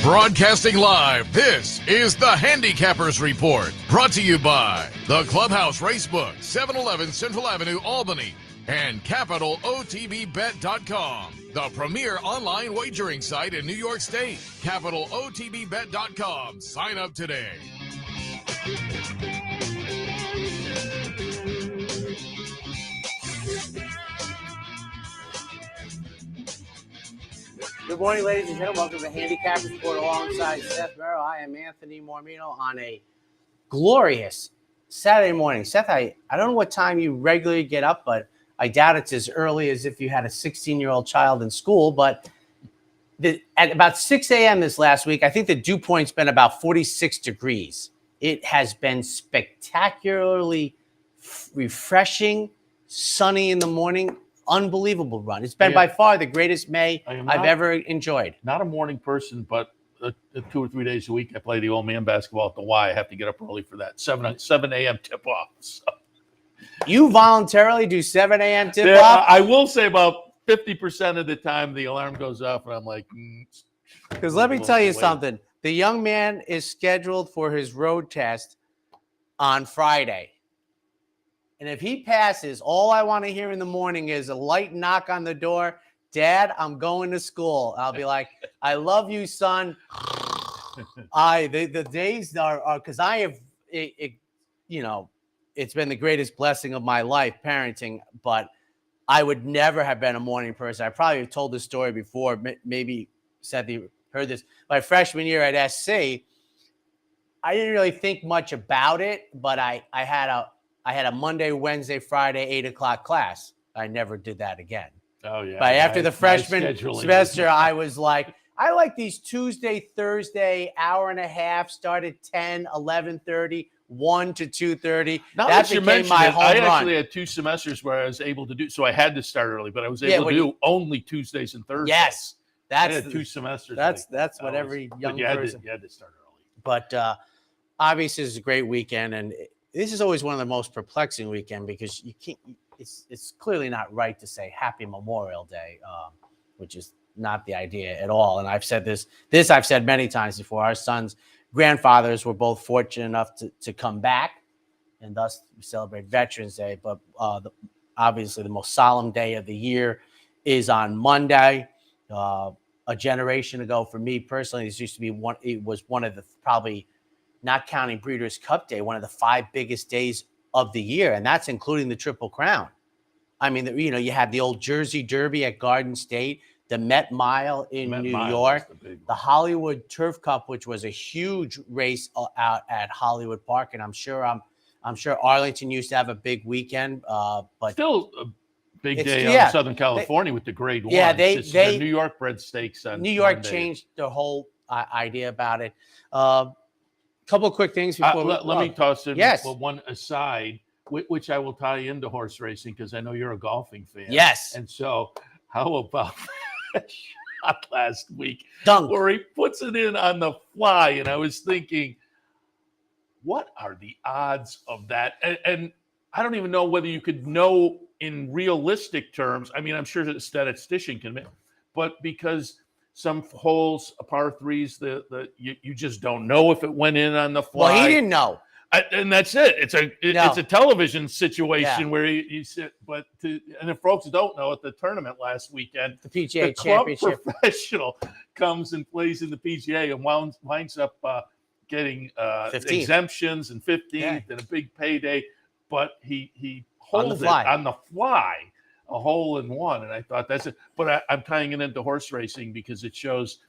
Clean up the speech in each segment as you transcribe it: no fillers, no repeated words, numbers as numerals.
Broadcasting live, this is the Handicappers Report. Brought to you by the Clubhouse Racebook, 711 Central Avenue, Albany, and CapitalOTBBet.com, the premier online wagering site in New York State. CapitalOTBBet.com. Sign up today. Good morning, ladies and gentlemen. Welcome to the Handicappers Report alongside Seth Merrow. I am Anthony Mormino on a glorious Saturday morning. Seth, I don't know what time you regularly get up, but I doubt it's as early as if you had a 16-year-old child in school. But at about 6 a.m. this last week, I think the dew point's been about 46 degrees. It has been spectacularly refreshing, sunny in the morning. Unbelievable run. It's been by far the greatest May I've ever enjoyed. Not a morning person, but 2 or 3 days a week I play the old man basketball at the Y. I have to get up early for that 7 a.m. tip-off. So. You voluntarily do 7 a.m. tip-off? I will say about 50% of the time the alarm goes off and I'm like... Because let me tell you something. The young man is scheduled for his road test on Friday. And if he passes, all I want to hear in the morning is a light knock on the door. Dad, I'm going to school. I'll be like, I love you, son. The days are because I have, it's been the greatest blessing of my life, parenting, but I would never have been a morning person. I probably have told this story before. Maybe Seth, you heard this. My freshman year at SC, I didn't really think much about it, but I had a Monday, Wednesday, Friday, 8 o'clock class. I never did that again. Oh, yeah. But after the freshman semester, I was like, I like these Tuesday, Thursday, hour and a half, start at 10, 11:30, 1 to 2:30. That became my home run. I actually had 2 semesters where I was able to do, so I had to start early, but I was able to do only Tuesdays and Thursdays. Yes. I had 2 semesters. That's what every young person. You had to start early. But obviously, it's a great weekend, and this is always one of the most perplexing weekend because you can't. It's clearly not right to say Happy Memorial Day, which is not the idea at all. And I've said this I've said many times before. Our son's grandfathers were both fortunate enough to come back, and thus we celebrate Veterans Day. But obviously, the most solemn day of the year is on Monday. A generation ago, for me personally, this used to be one. It was one of the probably, not counting Breeders' Cup Day, one of the 5 biggest days of the year, and that's including the Triple Crown. I mean, you have the old Jersey Derby at Garden State, the Met Mile in New York, the Hollywood Turf Cup, which was a huge race out at Hollywood Park, and I'm sure Arlington used to have a big weekend, but still a big day out in Southern California with the Grade 1. Yeah, they New York bred stakes on New York Monday. Changed the whole idea about it. Couple of quick things before let me toss in one aside, which I will tie into horse racing because I know you're a golfing fan. Yes. And so how about that shot last week where he puts it in on the fly? And I was thinking, what are the odds of that? And I don't even know whether you could know in realistic terms. I mean, I'm sure that a statistician can, but because some holes, par threes, you just don't know if it went in on the fly. Well, he didn't know, and that's it. It's a television situation where you sit. But and if folks don't know, at the tournament last weekend, the PGA Championship, club professional comes and plays in the PGA and winds up getting exemptions and 15th and a big payday. But he holds it on the fly. A hole in one, and I thought that's it. But I'm tying it into horse racing because it shows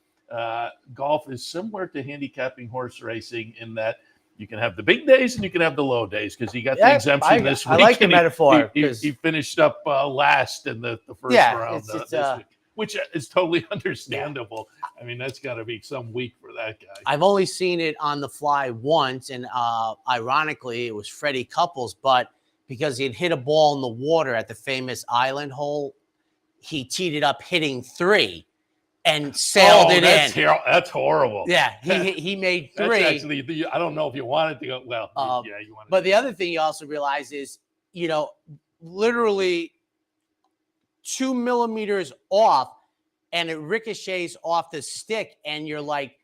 golf is similar to handicapping horse racing in that you can have the big days and you can have the low days because he got the exemption this week. I like the metaphor. He finished up last in the first round this week, which is totally understandable. Yeah. I mean, that's got to be some week for that guy. I've only seen it on the fly once, and ironically, it was Freddie Couples, but because he had hit a ball in the water at the famous island hole, he teed it up hitting 3 and sailed it in. That's horrible. Yeah, he made 3. That's actually, I don't know if you wanted to go. Well, you wanted. But the other thing you also realize is, literally 2 millimeters off, and it ricochets off the stick, and you're like,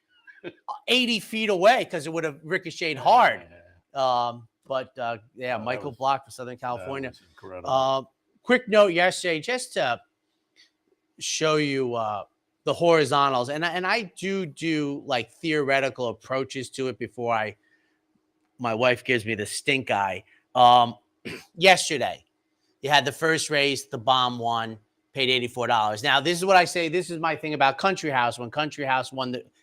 80 feet away because it would have ricocheted hard. Michael Block for Southern California. Incredible. Quick note yesterday, just to show you the horizontals, and I do like theoretical approaches to it before my wife gives me the stink eye. Yesterday, you had the first race, the bomb won, paid $84. Now, this is what I say. This is my thing about Country House. When Country House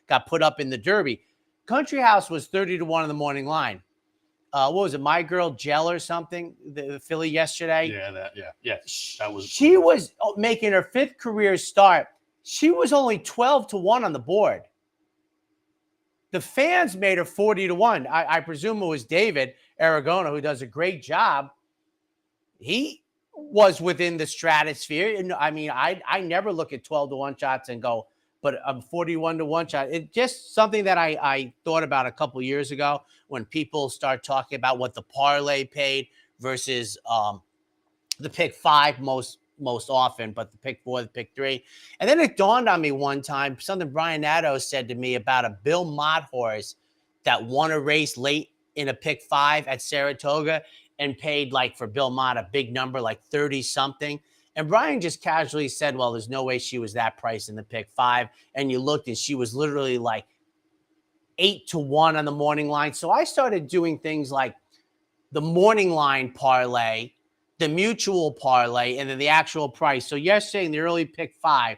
got put up in the Derby, Country House was 30-1 in the morning line. What was it? My Girl Jell or something, the filly yesterday. She was making her 5th career start. She was only 12-1 on the board. The fans made her 40-1. I presume it was David Aragona, who does a great job. He was within the stratosphere. And I mean, I never look at 12-1 shots and go, but I'm 41-1 shot. It's just something that I thought about a couple years ago when people start talking about what the parlay paid versus the pick 5 most often, but the pick 4, the pick 3. And then it dawned on me one time, something Brian Nadeau said to me about a Bill Mott horse that won a race late in a pick 5 at Saratoga and paid, like, for Bill Mott, a big number, like 30 something. And Brian just casually said, well, there's no way she was that price in the pick 5. And you looked and she was literally like 8-1 on the morning line. So I started doing things like the morning line parlay, the mutual parlay, and then the actual price. So yesterday in the early pick 5,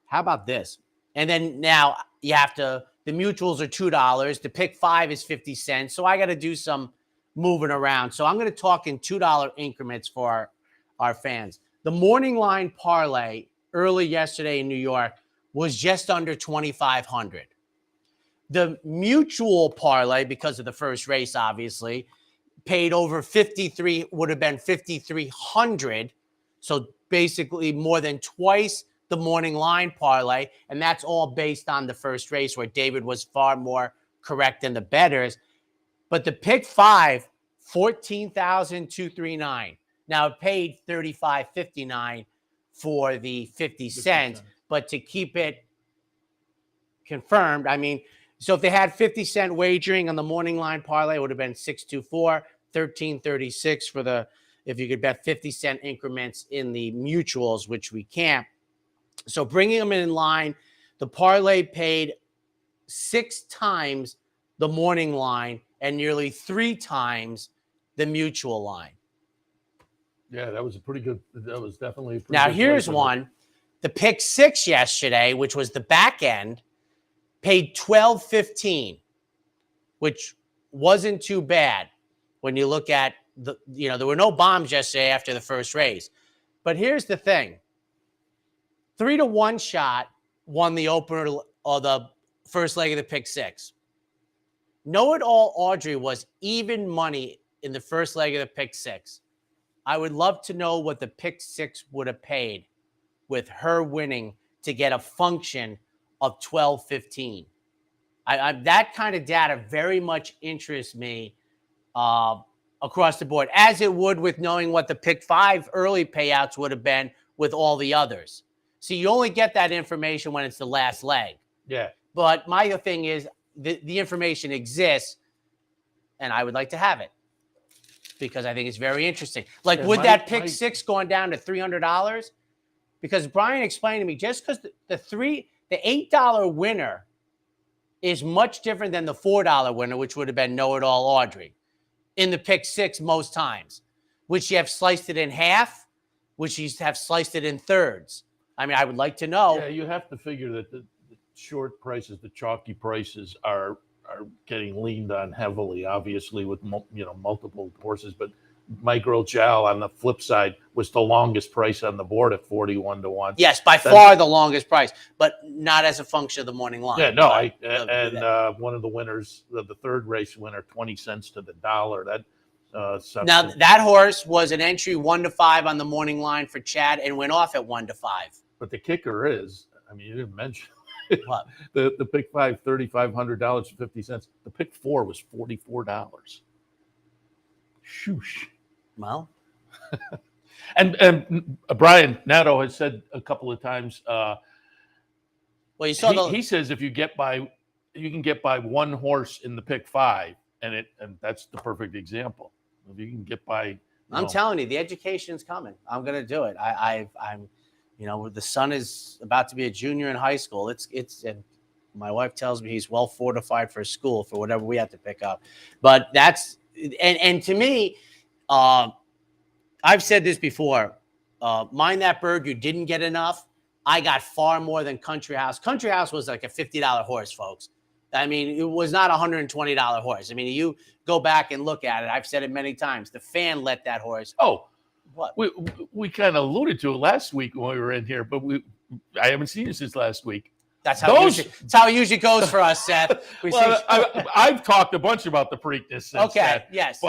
how about this? And then now you have to, the mutuals are $2. The pick 5 is 50 cents. So I got to do some moving around. So I'm going to talk in $2 increments for our fans. The morning line parlay early yesterday in New York was just under 2,500. The mutual parlay, because of the first race, obviously, paid over 53, would have been 5,300. So basically more than twice the morning line parlay. And that's all based on the first race where David was far more correct than the bettors. But the pick 5, 14,239. Now it paid $35.59 for the 50 cents, but to keep it confirmed, I mean, so if they had 50-cent wagering on the morning line parlay, it would have been 624, 1336 for the, if you could bet 50-cent increments in the mutuals, which we can't. So bringing them in line, the parlay paid 6 times the morning line and nearly 3 times the mutual line. Yeah, that was definitely a pretty now good here's one. The pick 6 yesterday, which was the back end, paid $12.15, which wasn't too bad when you look at the, there were no bombs yesterday after the first race. But here's the thing. 3-1 shot won the opener or the first leg of the pick 6. Know It All Audrey was even money in the first leg of the pick 6. I would love to know what the pick 6 would have paid with her winning to get a function of 12.15. That kind of data very much interests me across the board, as it would with knowing what the pick 5 early payouts would have been with all the others. So you only get that information when it's the last leg. Yeah. But my thing is the information exists, and I would like to have it because I think it's very interesting. Like, would that pick 6 going down to $300? Because Brian explained to me, just because the $8 winner is much different than the $4 winner, which would have been Know It All Audrey in the pick 6 most times. Would she have sliced it in half? Would she have sliced it in thirds? I mean, I would like to know. Yeah, you have to figure that the short prices, the chalky prices are getting leaned on heavily, obviously, with multiple horses. But My Girl Jell on the flip side was the longest price on the board at 41-1. Yes, by far the longest price, but not as a function of the morning line. Yeah, no, one of the winners, the third race winner, 20 cents to the dollar. Now that horse was an entry 1-5 on the morning line for Chad and went off at 1-5. But the kicker is, I mean, you didn't mention what? the pick 5, $3,500.50. The pick 4 was $44. Shoosh. Well, and Brian Nadeau has said a couple of times. Well, you saw he says if you get by you can get by one horse in the pick 5, and that's the perfect example. If you can get by, I'm telling you, the education's coming. I'm going to do it. I'm, the son is about to be a junior in high school. And my wife tells me he's well fortified for school for whatever we have to pick up. But that's, and to me, I've said this before, Mind That Bird, you didn't get enough. I got far more than Country House. Country House was like a $50 horse, folks. I mean, it was not a $120 horse. I mean, you go back and look at it. I've said it many times. The fan let that horse. Oh, what? We kind of alluded to it last week when we were in here, but I haven't seen you since last week. That's how it usually goes for us, Seth. I've talked a bunch about the Preakness since okay, yes.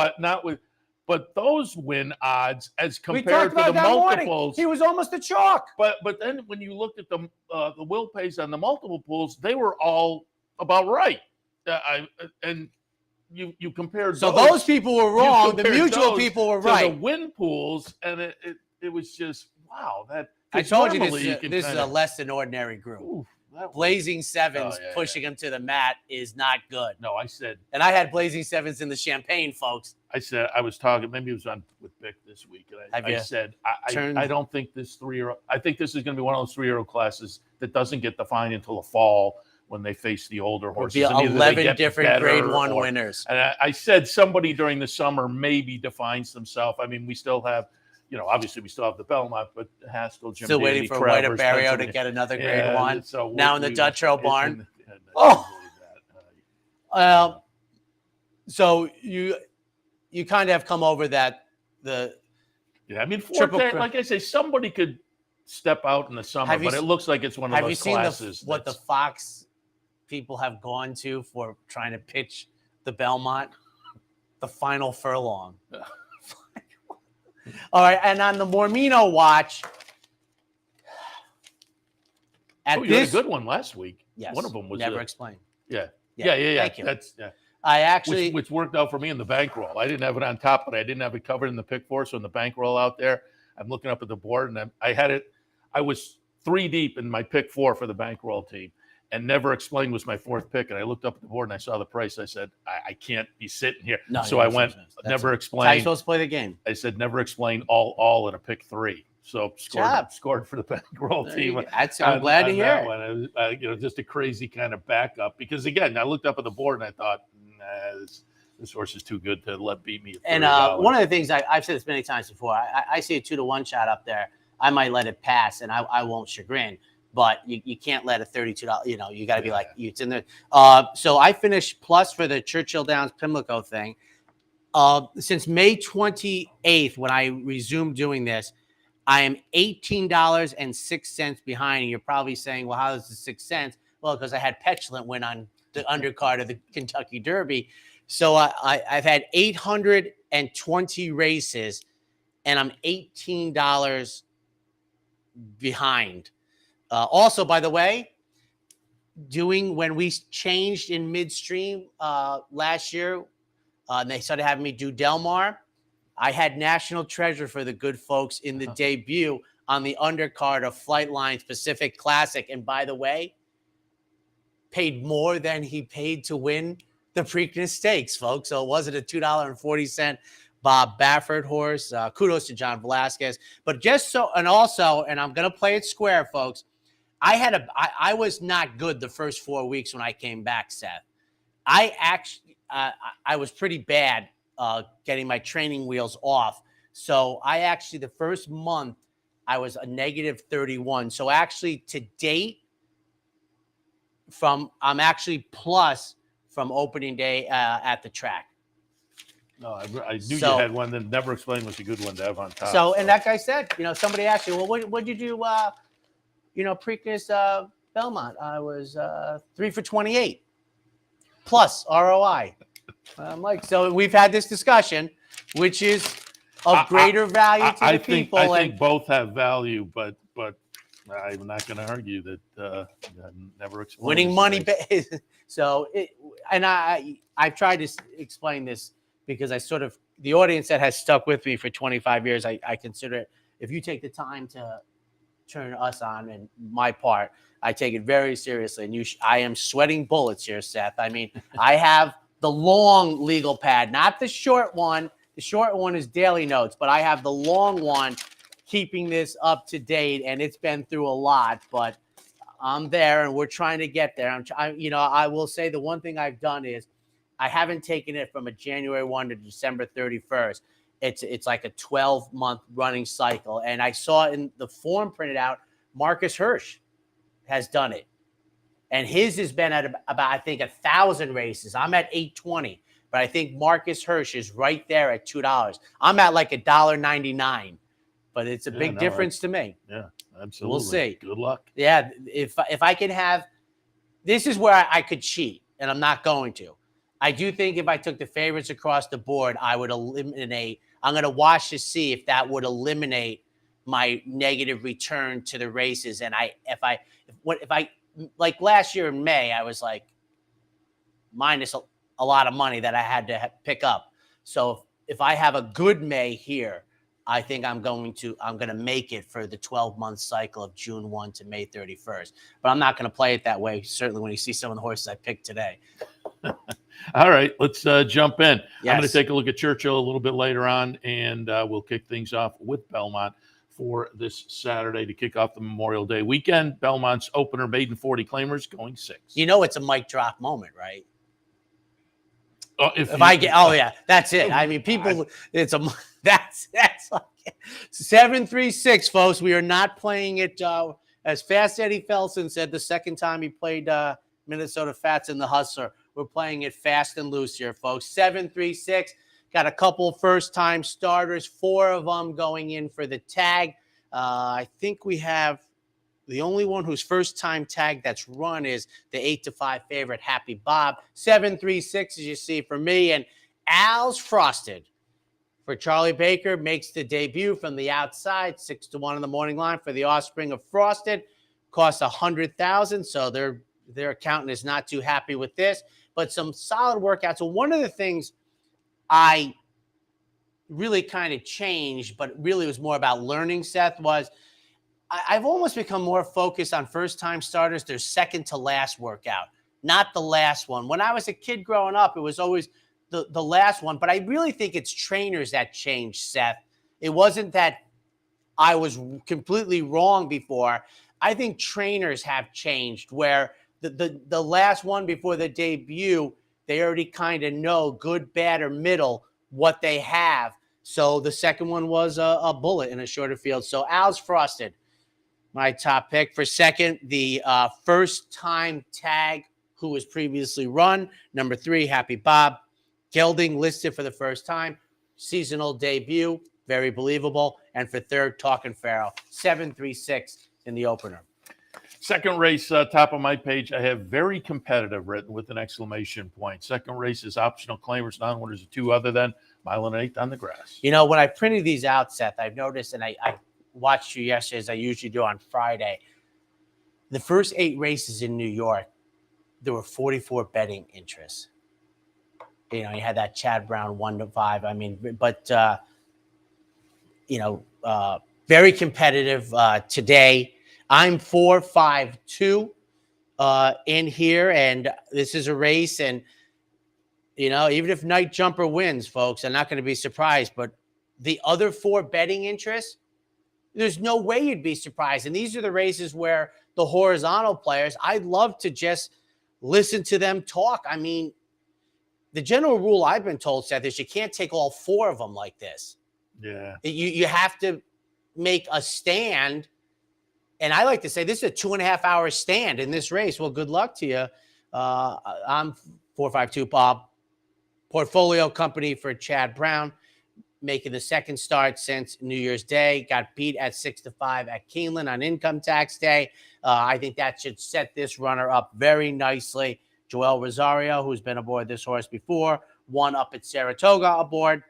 But those win odds as compared to the multiples. Morning. He was almost a chalk. But then when you looked at the will pays on the multiple pools, they were all about right. And you compared. So those people were wrong. The mutual people were right. The win pools, and it was just wow. I told you this is a less than ordinary group. Ooh, Blazing Sevens pushing him to the mat is not good. No, I said. And I had Blazing Sevens in the champagne, folks. I said, I was talking, maybe it was on with Vic this week. And I said, I don't think this 3-year-old, I think this is going to be one of those 3-year-old classes that doesn't get defined until the fall when they face the older horses. It'll be 11 different grade 1 winners. And I said somebody during the summer maybe defines themselves. I mean, we still have, obviously we still have the Belmont, but Haskell, Jim still Davey, waiting for White Barrio to get another grade 1. So now in the Dutro barn. So you kind of have come over that I mean, like I say, somebody could step out in the summer, but it looks like it's one of those classes. Have you seen what the Fox people have gone to for trying to pitch the Belmont? The final furlong. All right, and on the Mormino watch, you had a good one last week. Yes, one of them was Never Explained. Yeah. Thank you. That's I actually, which worked out for me in the bankroll. I didn't have it on top, but I didn't have it covered in the pick 4. So in the bankroll out there, I'm looking up at the board, and I had it. I was 3 deep in my pick 4 for the bankroll team, and Never Explained was my 4th pick. And I looked up at the board and I saw the price. I said, I can't be sitting here. No, so I went Never Explained. How are you supposed to play the game? I said Never Explained all in a pick 3. So scored for the bankroll team. I'm glad to hear it. It was just a crazy kind of backup because again, I looked up at the board and I thought, this horse is too good to let beat me. And one of the things I've said this many times before, I see a 2-to-1 shot up there. I might let it pass, and I won't chagrin. But you can't let a $32. You got to be like it's in there. So I finished plus for the Churchill Downs Pimlico thing. Since May 28th, when I resumed doing this, I am $18.06 behind. And you're probably saying, well, how is it 6 cents? Well, because I had Petulant win on the undercard of the Kentucky Derby. So I've had 820 races, and I'm $18 behind. Also, by the way, when we changed in midstream last year, and they started having me do Del Mar, I had National Treasure for the good folks in the debut on the undercard of Flightline's Pacific Classic. And by the way, paid more than he paid to win the Preakness Stakes, folks. So it wasn't a $2.40 Bob Baffert horse. Kudos to John Velasquez. But and I'm going to play it square, folks. I was not good the first 4 weeks when I came back, Seth. I was pretty bad getting my training wheels off. So the first month, I was a negative 31. So actually to date, I'm actually plus from opening day at the track. No, I knew you had one that Never Explained was a good one to have on top. So, and that guy said, somebody asked you, well, what'd you do, Preakness Belmont? I was 3 for 28 plus ROI. I'm like, so we've had this discussion, which is of greater value to the people. I think both have value, but I'm not going to argue that Never Explained. Winning money. So, I've tried to explain this because the audience that has stuck with me for 25 years, I consider it, if you take the time to turn us on. And my part, I take it very seriously. And I am sweating bullets here, Seth. I mean, I have the long legal pad, not the short one. The short one is daily notes, but I have the long one keeping this up to date, and it's been through a lot, but I'm there, and we're trying to get there. I will say the one thing I've done is I haven't taken it from a January 1 to December 31st. It's like a 12-month running cycle, and I saw in the form printed out, Marcus Hirsch has done it, and his has been at about, I think, 1,000 races. I'm at 820. But I think Marcus Hirsch is right there at $2. I'm at like $1.99, but it's a big difference to me. Yeah, absolutely. We'll see. Good luck. Yeah, if I can have, this is where I could cheat, and I'm not going to. I do think if I took the favorites across the board, I would eliminate. I'm going to watch to see if that would eliminate my negative return to the races. And if I like last year in May, I was like minus a lot of money that I had to pick up. So if I have a good May here, I think I'm going to make it for the 12-month cycle of June 1 to May 31st. But I'm not going to play it that way, certainly when you see some of the horses I picked today. All right, let's jump in. Yes. I'm going to take a look at Churchill a little bit later on, and we'll kick things off with Belmont for this Saturday to kick off the Memorial Day weekend. Belmont's opener maiden 40 claimers going 6. You know it's a mic drop moment, right? Oh, that's it. I mean, people, that's like 736, folks. We are not playing it as Fast Eddie Felson said the second time he played Minnesota Fats in the Hustler. We're playing it fast and loose here, folks. 736. Got a couple first-time starters, 4 of them going in for the tag. I think we have the only one whose first-time tag that's run is the 8-5 favorite, Happy Bob. 736, as you see, for me. And Al's Frosted for Charlie Baker makes the debut from the outside, 6-1 in the morning line for the offspring of Frosted. Costs $100,000, so their accountant is not too happy with this. But some solid workouts. So one of the things I really kind of changed, but really was more about learning, Seth, was I've almost become more focused on first-time starters, their second to last workout, not the last one. When I was a kid growing up, it was always the last one. But I really think it's trainers that changed, Seth. It wasn't that I was completely wrong before. I think trainers have changed where the last one before the debut, they already kind of know good, bad, or middle what they have. So the second one was a bullet in a shorter field. So Al's Frosted, my top pick. For second, the first-time tag who was previously run. Number 3, Happy Bob. Gelding listed for the first time. Seasonal debut, very believable. And for third, Talkin' Pharaoh. 736 in the opener. Second race, top of my page, I have very competitive written with an exclamation point. Second race is optional claimers, non-winners of 2 other than mile and 1/8 on the grass. You know, when I printed these out, Seth, I've noticed, and I watched you yesterday as I usually do on Friday, the first 8 races in New York, there were 44 betting interests. You know, you had that Chad Brown 1-5. I mean, but, very competitive today. I'm 4-5-2 in here, and this is a race. And, even if Night Jumper wins, folks, I'm not going to be surprised. But the other 4 betting interests, there's no way you'd be surprised. And these are the races where the horizontal players, I'd love to just listen to them talk. I mean, the general rule I've been told, Seth, is you can't take all 4 of them like this. Yeah. You have to make a stand. And I like to say this is a 2.5-hour stand in this race. Well, good luck to you. I'm 4-5-2, Bob. Portfolio company for Chad Brown, making the second start since New Year's Day. Got beat at 6-5 at Keeneland on income tax day. I think that should set this runner up very nicely. Joel Rosario, who's been aboard this horse before, won up at Saratoga aboard.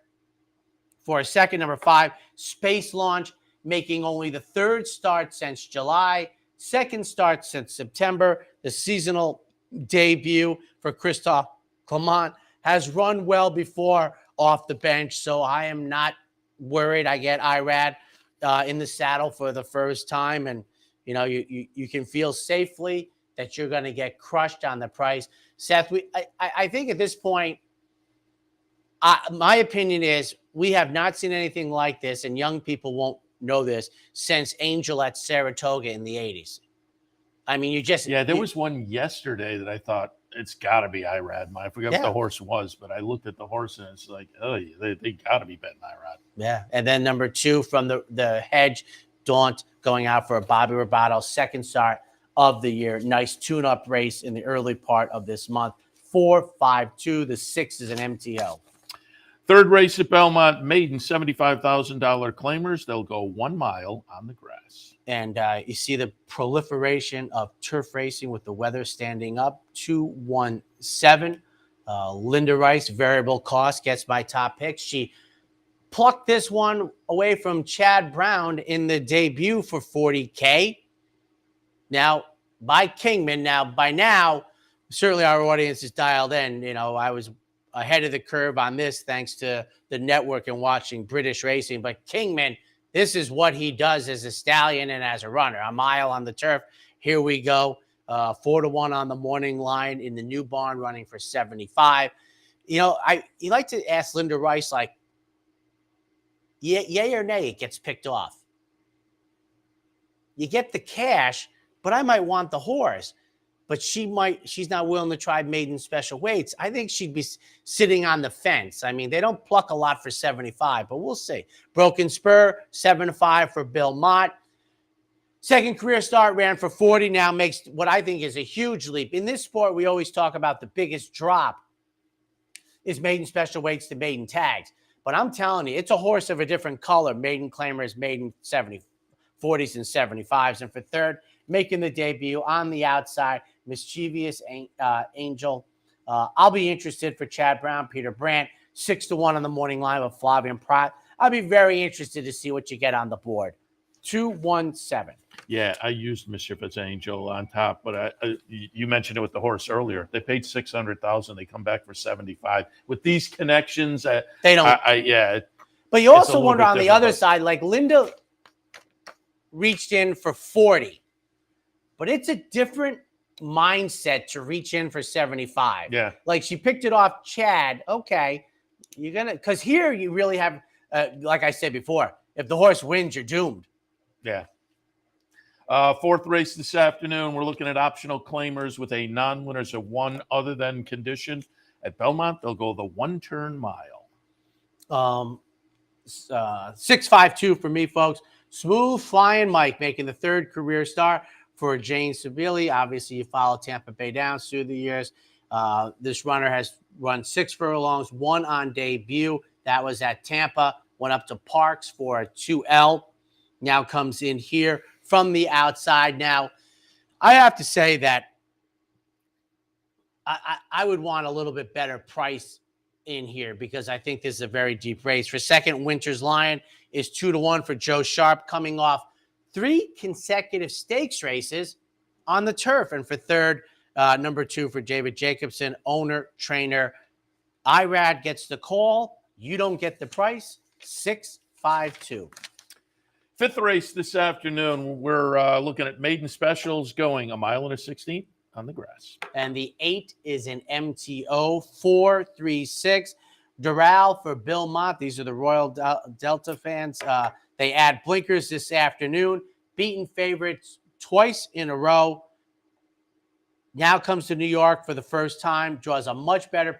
For a second, number 5, Space Launch, making only the 3rd start since July, 2nd start since September. The seasonal debut for Christophe Clement has run well before off the bench, so I am not worried. I get Irad in the saddle for the first time, and you can feel safely that you're going to get crushed on the price. Seth, I think at this point, my opinion is we have not seen anything like this, and young people won't know this, since Angel at Saratoga in the 80s. I mean, there was one yesterday that I thought it's got to be Irad. I forget what the horse was, but I looked at the horse and it's like, oh, they got to be betting Irad. Yeah, and then number 2 from the Hedge, Daunt, going out for a Bobby Robato, second start of the year. Nice tune-up race in the early part of this month. 4-5-2. The 6 is an MTO. Third race at Belmont, maiden $75,000 claimers. They'll go 1 mile on the grass. And you see the proliferation of turf racing with the weather standing up. 2-1-7. Linda Rice, variable cost, gets my top pick. She plucked this one away from Chad Brown in the debut for $40K. Now, by Kingman. Now, by now, certainly our audience is dialed in. I was ahead of the curve on this thanks to the network and watching British racing. But Kingman, this is what he does as a stallion and as a runner. A mile on the turf. Here we go. 4-1 on the morning line in the new barn, running for 75. You like to ask Linda Rice, like, yay or nay, it gets picked off. You get the cash, but I might want the horse. But she's not willing to try maiden special weights. I think she'd be sitting on the fence. I mean, they don't pluck a lot for 75, but we'll see. Broken Spur, 7-5 for Belmont. Second career start, ran for 40, now makes what I think is a huge leap. In this sport, we always talk about the biggest drop is maiden special weights to maiden tags. But I'm telling you, it's a horse of a different color. Maiden claimers, maiden 40s and 75s. And for third, making the debut on the outside, Mischievous Angel. I'll be interested for Chad Brown, Peter Brandt, 6-1 on the morning line with Flavian Pratt. I'll be very interested to see what you get on the board. 2-1-7. Yeah, I used Mischievous Angel on top, but you mentioned it with the horse earlier. They paid $600,000. They come back for 75. With these connections, they don't. But you also wonder on the other side, like Linda reached in for 40, but it's a different mindset to reach in for 75. Yeah. Like she picked it off Chad. Okay. Because here you really have, like I said before, if the horse wins, you're doomed. Yeah. Fourth race this afternoon, we're looking at optional claimers with a non-winners of one other than condition. At Belmont, they'll go the 1-turn mile. 6-5-2 for me, folks. Smooth Flying Mike making the third career start for Jane Seville. Obviously, you follow Tampa Bay Downs through the years. This runner has run 6 furlongs, 1 on debut. That was at Tampa. Went up to Parks for a 2L. Now comes in here from the outside. Now, I have to say that I would want a little bit better price in here because I think this is a very deep race. For second, Winter's Lion is 2-1 for Joe Sharp, coming off 3 consecutive stakes races on the turf. And for third, number 2 for David Jacobson, owner, trainer. Irad gets the call. You don't get the price. 6-5-2. Fifth race this afternoon, we're looking at maiden specials going 1 mile and a 16th on the grass. And the 8 is an MTO, 4-3-6. Doral for Belmont. These are the Royal Delta fans. They add blinkers this afternoon. Beaten favorites twice in a row. Now comes to New York for the first time. Draws a much better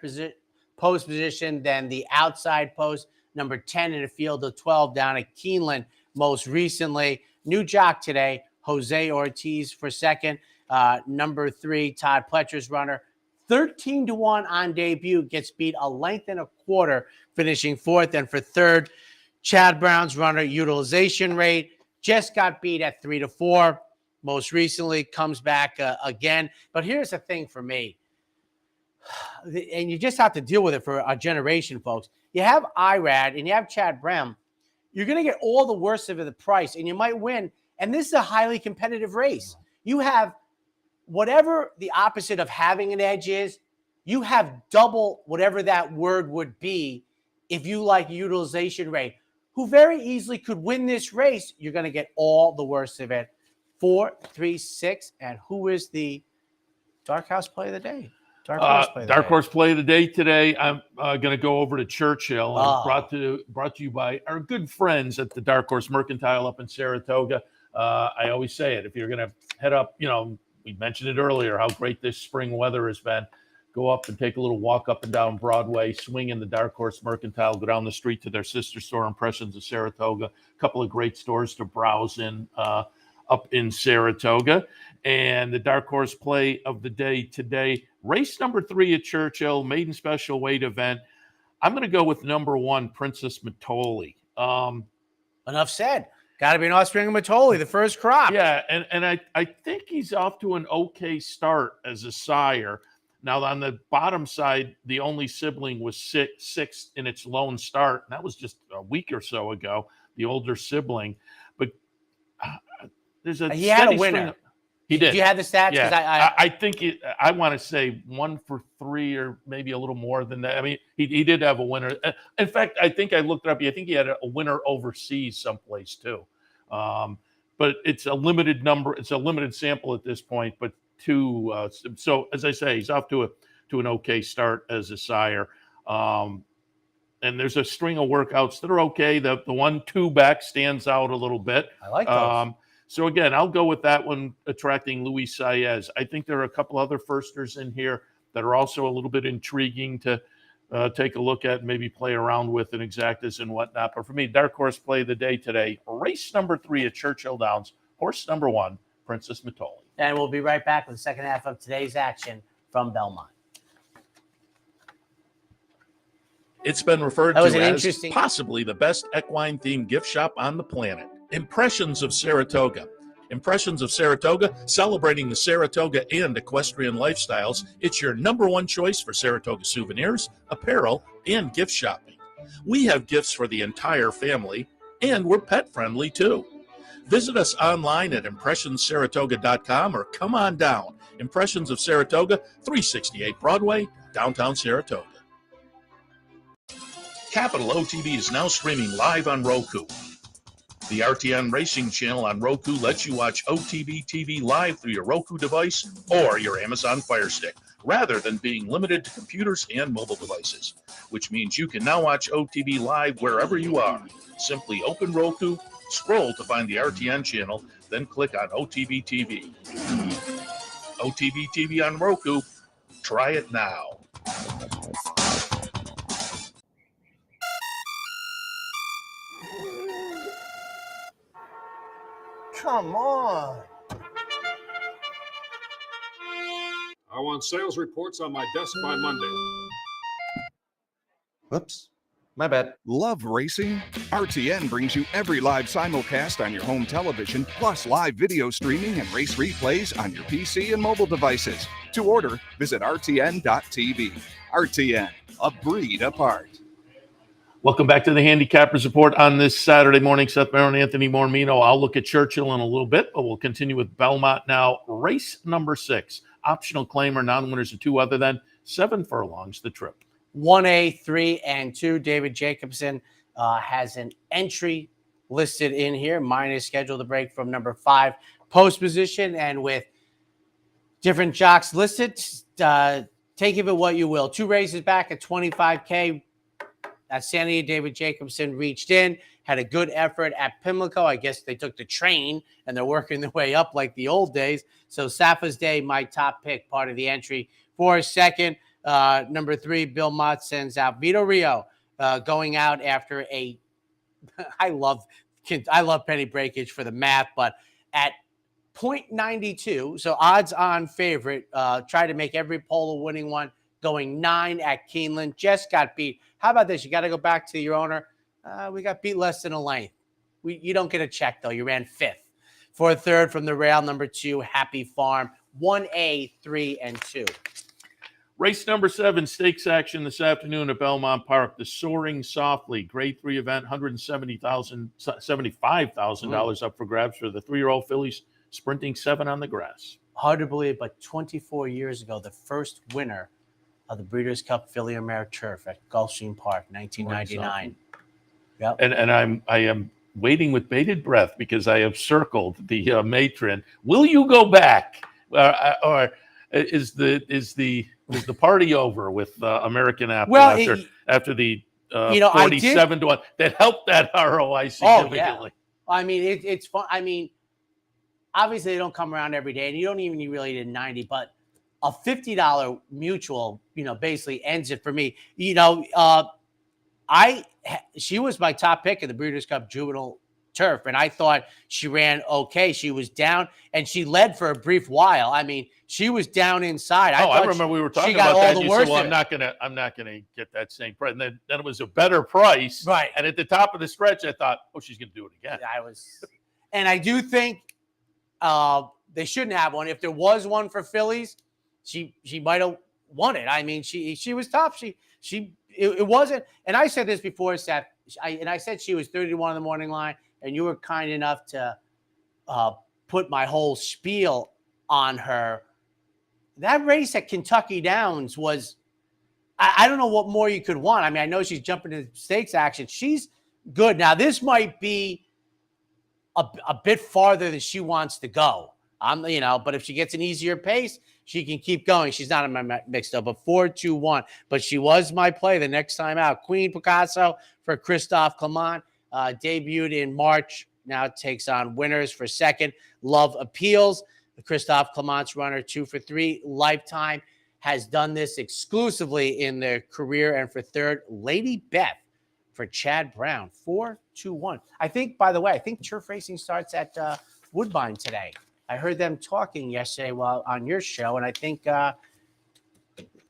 post position than the outside post. Number 10 in a field of 12 down at Keeneland most recently. New jock today, Jose Ortiz for second. Number 3, Todd Pletcher's runner. 13-1 on debut. Gets beat a length and a quarter, finishing fourth. And for third, Chad Brown's runner, Utilization Rate. Just got beat at 3-4. Most recently, comes back again. But here's the thing for me. And you just have to deal with it for a generation, folks. You have Irad and you have Chad Brown. You're going to get all the worst of the price, and you might win. And this is a highly competitive race. You have whatever the opposite of having an edge is, you have double whatever that word would be if you like utilization rate. who very easily could win this race, you're going to get all the worst of it. 4, 3, 6. And who is the dark horse play of the day? Dark horse play of the day today. I'm going to go over to Churchill, and brought to you by our good friends at the Dark Horse Mercantile up in Saratoga. I always say it, if you're going to head up, we mentioned it earlier, how great this spring weather has been. Go up and take a little walk up and down Broadway, swing in the Dark Horse Mercantile, go down the street to their sister store, Impressions of Saratoga. A couple of great stores to browse in up in Saratoga. And the Dark Horse play of the day today, race number 3 at Churchill, maiden special weight event. I'm going to go with number 1, Princess Matoli. Enough said. Got to be an offspring of Matoli, the first crop. Yeah, and I think he's off to an okay start as a sire. Now, on the bottom side, the only sibling was sixth in its lone start. And that was just a week or so ago, the older sibling. But there's a he had a winner. He did. Do you have the stats? Yeah. I think I want to say 1 for 3 or maybe a little more than that. I mean, he did have a winner. In fact, I think I looked it up. I think he had a winner overseas someplace too. But it's a limited number. It's a limited sample at this point. But so as I say, he's off to an okay start as a sire. And there's a string of workouts that are okay. The 1-2 back stands out a little bit. I like those. So again, I'll go with that one, attracting Luis Saez. I think there are a couple other firsters in here that are also a little bit intriguing to take a look at, and maybe play around with in exactas and whatnot. But for me, dark horse play of the day today, race number 3 at Churchill Downs, horse number 1, Princess Matoli. And we'll be right back with the second half of today's action from Belmont. It's been referred to as possibly the best equine-themed gift shop on the planet. Impressions of Saratoga. Impressions of Saratoga, celebrating the Saratoga and equestrian lifestyles. It's your number 1 choice for Saratoga souvenirs, apparel, and gift shopping. We have gifts for the entire family, and we're pet-friendly too. Visit us online at impressionssaratoga.com or come on down. Impressions of Saratoga, 368 Broadway, downtown Saratoga. Capital OTB is now streaming live on Roku. The RTN Racing channel on Roku lets you watch OTB TV live through your Roku device or your Amazon Fire Stick, rather than being limited to computers and mobile devices, which means you can now watch OTB live wherever you are. Simply open Roku, scroll to find the RTN channel, then click on OTB TV. OTB TV on Roku. Try it now. Come on. I want sales reports on my desk by Monday. Whoops. My bad. Love racing? RTN brings you every live simulcast on your home television, plus live video streaming and race replays on your PC and mobile devices. To order, visit rtn.tv. RTN, a breed apart. Welcome back to the Handicappers Report on this Saturday morning. Seth, Merrow, and Anthony Mormino. I'll look at Churchill in a little bit, but we'll continue with Belmont now. Race number 6. Optional claimer, non-winners of 2 other than 7 furlongs the trip. 1A, 3, and 2. David Jacobson has an entry listed in here. Mine is scheduled to break from number 5 post position, and with different jocks listed, take of it what you will. 2 races back at 25K. At Sanity, David Jacobson reached in, had a good effort at Pimlico. I guess they took the train and they're working their way up like the old days. So Safa's Day, my top pick, part of the entry. For a second, number 3, Bill Mott sends out Vito Rio, going out after a I love penny breakage for the math, but at 0.92, so odds on favorite, try to make every pole a winning one, going 9 at Keeneland. Just got beat. How about this? You got to go back to your owner. We got beat less than a length. You don't get a check, though. You ran 5th. For a third from the rail, number 2, Happy Farm. 1A, 3, and 2. Race number 7, stakes action this afternoon at Belmont Park. The Soaring Softly Grade 3 event, $75,000 up for grabs for the 3-year-old fillies, sprinting 7 on the grass. Hard to believe, but 24 years ago, the first winner of the Breeders' Cup Filly and Mare Turf at Gulfstream Park, 1999. Yep. And I am waiting with bated breath because I have circled the matron. Will you go back, or is the party over with American Apple after the 47 to 1 that helped that ROI significantly? Oh, yeah. I mean, it's fun. I mean, obviously they don't come around every day, and you don't even really need 90, but a $50 mutual, basically ends it for me. She was my top pick in the Breeders' Cup Juvenile Turf, and I thought she ran okay. She was down, and she led for a brief while. I mean, she was down inside. I remember we were talking about that. You said, "Well, I'm not gonna get that same price." And then it was a better price, right? And at the top of the stretch, I thought, "Oh, she's gonna do it again." And I do think they shouldn't have one. If there was one for fillies, she might have won it. I mean, she was tough. It wasn't. And I said this before, Seth. I said she was 30 to 1 on the morning line, and you were kind enough to put my whole spiel on her. That race at Kentucky Downs was, I don't know what more you could want. I mean, I know she's jumping into stakes action. She's good. Now, this might be a bit farther than she wants to go. But if she gets an easier pace, she can keep going. She's not in my mix though, but 4-2-1. But she was my play the next time out. Queen Picasso for Christophe Clement, debuted in March. Now takes on Winners for second. Love Appeals. Christophe Clement's runner 2 for 3. Lifetime has done this exclusively in their career. And for third, Lady Beth for Chad Brown, 4-2-1. I think, by the way, turf racing starts at Woodbine today. I heard them talking yesterday while on your show, and I think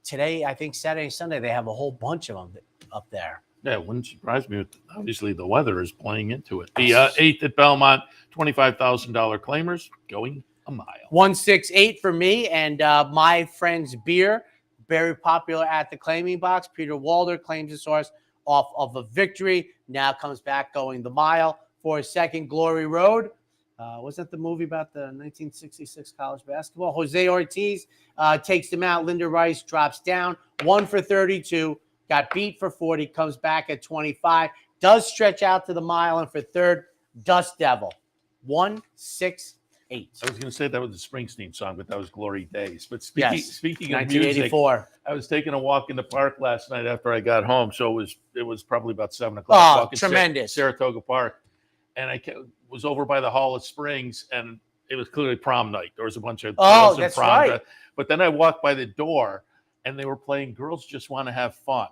today, Saturday and Sunday, they have a whole bunch of them up there. Yeah, it wouldn't surprise me. Obviously, the weather is playing into it. The 8th at Belmont, $25,000 claimers going a mile. 168 for me, and my friend's beer, very popular at the claiming box. Peter Walder claims his horse off of a victory. Now comes back going the mile for a second. Glory Road. Wasn't that the movie about the 1966 college basketball? Jose Ortiz takes them out. Linda Rice drops down. 1 for 32. Got beat for 40. Comes back at 25. Does stretch out to the mile. And for third, Dust Devil. 168. I was going to say that was the Springsteen song, but that was Glory Days. But speaking of 1984. Music, I was taking a walk in the park last night after I got home. So it was probably about 7 o'clock. Oh, tremendous. Saratoga Park. And I was over by the Hall of Springs, and it was clearly prom night. There was a bunch of girls in prom. Right. But then I walked by the door, and they were playing Girls Just Want to Have Fun.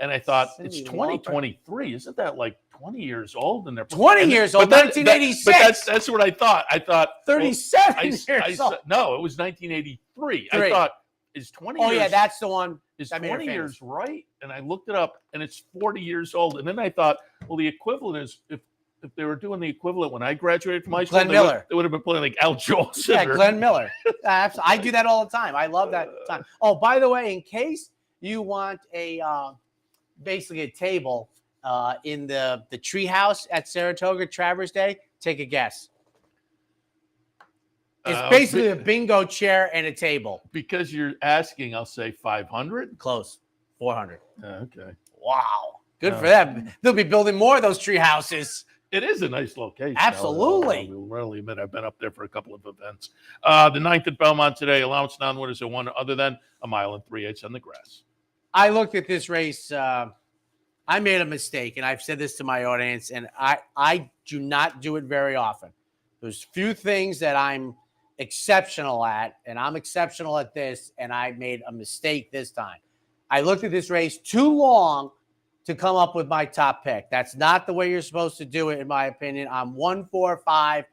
And I thought, it's 2023. Isn't that like 20 years old? And they're 20 years old, 1986. But that's what I thought. I thought 37 years old. No, it was 1983. I thought, is 20 years? Oh, yeah, that's the one. Is 20 years right? And I looked it up, and it's 40 years old. And then I thought, well, the equivalent is, if they were doing the equivalent when I graduated from high school, Glenn Miller. They would have been playing like Al Jolson. Yeah, Glenn Miller. I do that all the time. I love that time. Oh, by the way, in case you want basically a table in the treehouse at Saratoga Travers Day, take a guess. It's basically a bingo chair and a table. Because you're asking, I'll say 500. Close. 400. Okay. Wow. Good for them. They'll be building more of those tree houses. It is a nice location. Absolutely. I will readily admit I've been up there for a couple of events. The 9th at Belmont today, allowance non-winners at 1 other than a mile and 3/8 on the grass. I looked at this race. I made a mistake, and I've said this to my audience, and I do not do it very often. There's few things that I'm exceptional at, and I'm exceptional at this, and I made a mistake this time. I looked at this race too long to come up with my top pick. That's not the way you're supposed to do it, in my opinion. I'm 1-4-5.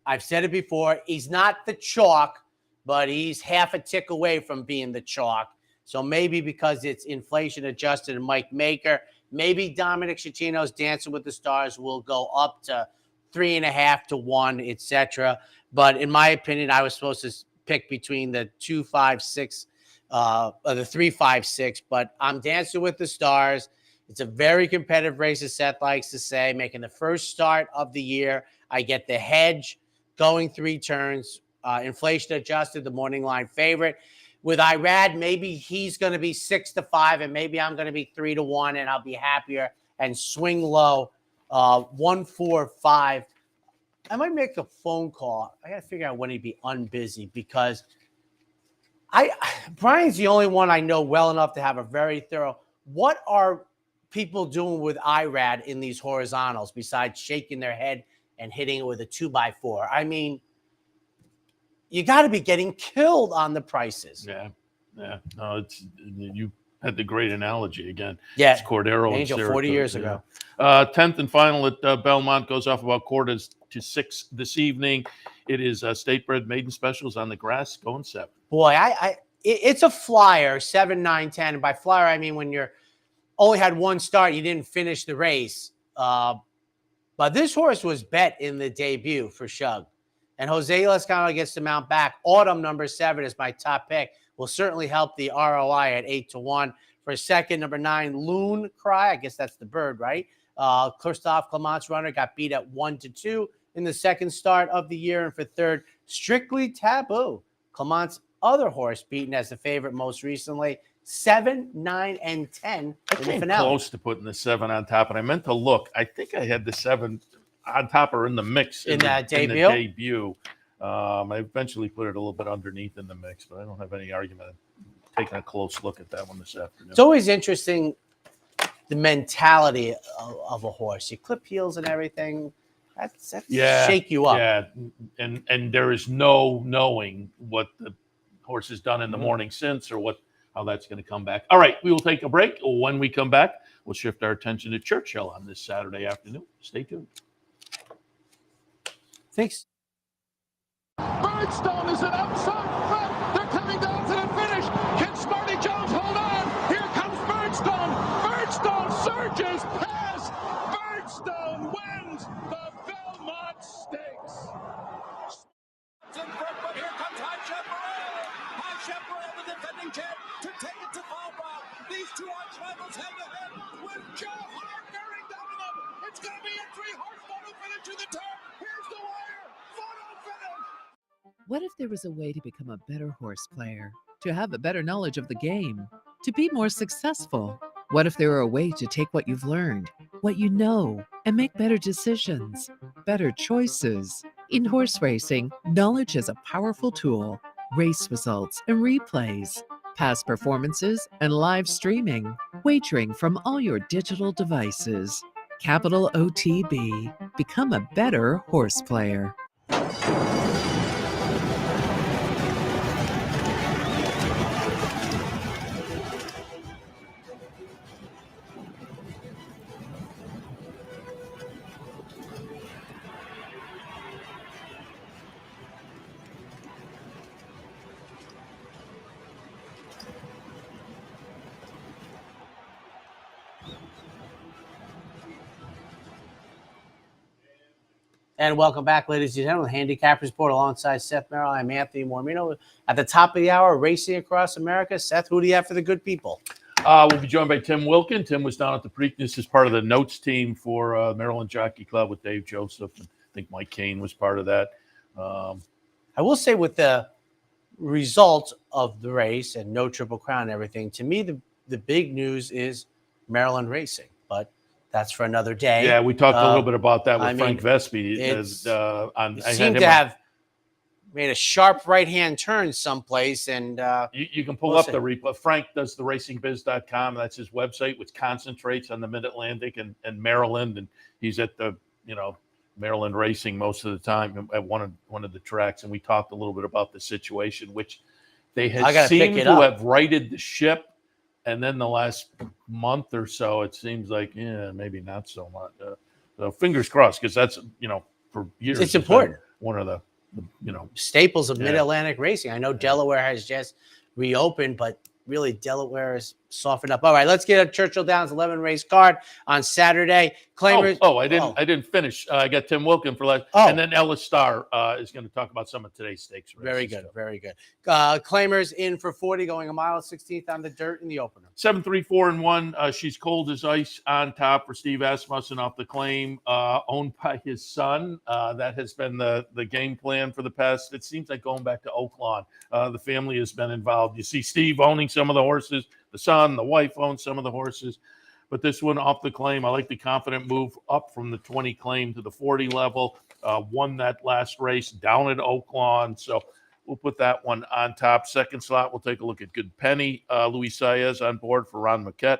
I've said it before. He's not the chalk, but he's half a tick away from being the chalk. So maybe because it's inflation adjusted and Mike Maker, maybe Dominic Cecchino's Dancing with the Stars will go up to 3.5 to 1, etc. But in my opinion, I was supposed to pick between the 2-5-6, or the 3-5-6. But I'm Dancing with the Stars. It's a very competitive race, as Seth likes to say, making the first start of the year. I get the hedge going 3 turns, inflation adjusted, the morning line favorite. With Irad, maybe he's going to be 6-5, and maybe I'm going to be 3-1, and I'll be happier and Swing Low, 145. I might make a phone call. I got to figure out when he'd be unbusy because Brian's the only one I know well enough to have a very thorough. What are people doing with IRAD in these horizontals besides shaking their head and hitting it with a 2x4? I mean, you got to be getting killed on the prices. Yeah. No, you had the great analogy again. Yeah, it's Cordero Angel, and 40 years ago. 10th and final at Belmont goes off about 4:45 this evening. It is state bred maiden specials on the grass going 7. Boy, it's a flyer, 7, 9, 10. And by flyer, I mean when you're only had one start, you didn't finish the race. But this horse was bet in the debut for Shug. And Jose Lescano gets to mount back. Autumn number 7 is my top pick. Will certainly help the ROI at 8-1. For second, number 9, Loon Cry. I guess that's the bird, right? Christophe Clement's runner got beat at 1-2 in the second start of the year. And for third, Strictly Taboo. Clement's other horse beaten as the favorite most recently. 7, 9, and 10 I came close to putting the 7 on top, and I meant to look. I think I had the 7 on top or in the mix in the debut. I eventually put it a little bit underneath in the mix, but I don't have any argument taking a close look at that one this afternoon. It's always interesting, the mentality of a horse. You clip heels and everything. That's shake you up. Yeah, and there is no knowing what the horse has done in the morning since or how that's going to come back. All right, we will take a break. When we come back, we'll shift our attention to Churchill on this Saturday afternoon. Stay tuned. Thanks. Birdstone is an outside front. They're coming down to the finish. Can Smarty Jones hold on? Here comes Birdstone. Birdstone surges past. Birdstone wins the Belmont Stakes. In front, but here comes High Chaparral. High Chaparral, the defending champ, to take it to Valpa. These two arch rivals head to head with Joe Hart bearing down on them. It's going to be a 3-horse photo finish to the turn. Here's the wire. Photo finish. What if there was a way to become a better horse player, to have a better knowledge of the game, to be more successful? What if there were a way to take what you've learned, what you know, and make better decisions, better choices? In horse racing, knowledge is a powerful tool. Race results and replays, past performances and live streaming, wagering from all your digital devices. Capital OTB. Become a better horse player. And welcome back, ladies and gentlemen. Handicappers Report alongside Seth Merrow. I'm Anthony Mormino. At the top of the hour, racing across America. Seth, who do you have for the good people? We'll be joined by Tim Wilkin. Tim was down at the Preakness as part of the notes team for Maryland Jockey Club with Dave Joseph. And I think Mike Kane was part of that. I will say with the result of the race and no Triple Crown and everything, to me, the big news is Maryland racing. But that's for another day. Yeah, we talked a little bit about that with Frank Vespi. Seemed to have made a sharp right-hand turn someplace. And you can pull up the replay. Frank does the racingbiz.com. That's his website, which concentrates on the Mid-Atlantic and Maryland. And he's at the, Maryland racing most of the time at one of the tracks. And we talked a little bit about the situation, which they had seemed to have righted the ship. And then the last month or so, it seems like, maybe not so much. So fingers crossed, because that's, for years. It's important. One of the staples of Mid-Atlantic racing. I know Delaware has just reopened, but really Delaware is softened up. All right, let's get a Churchill Downs 11 race card on Saturday. Claimers. I didn't finish. I got Tim Wilkin for last. And then Ellis Starr is going to talk about some of today's stakes races. Very good, very good. Claimers in for 40, going a mile 16th on the dirt in the opener. 7-3-4-1. She's cold as ice on top for Steve Asmussen off the claim, owned by his son. That has been the game plan for the past. It seems like going back to Oaklawn. The family has been involved. You see Steve owning some of the horses. The son, the wife owns some of the horses. But this one off the claim, I like the confident move up from the 20 claim to the 40 level. Won that last race down at Oaklawn. So we'll put that one on top. Second slot, we'll take a look at Good Penny. Luis Saez on board for Ron Maquette.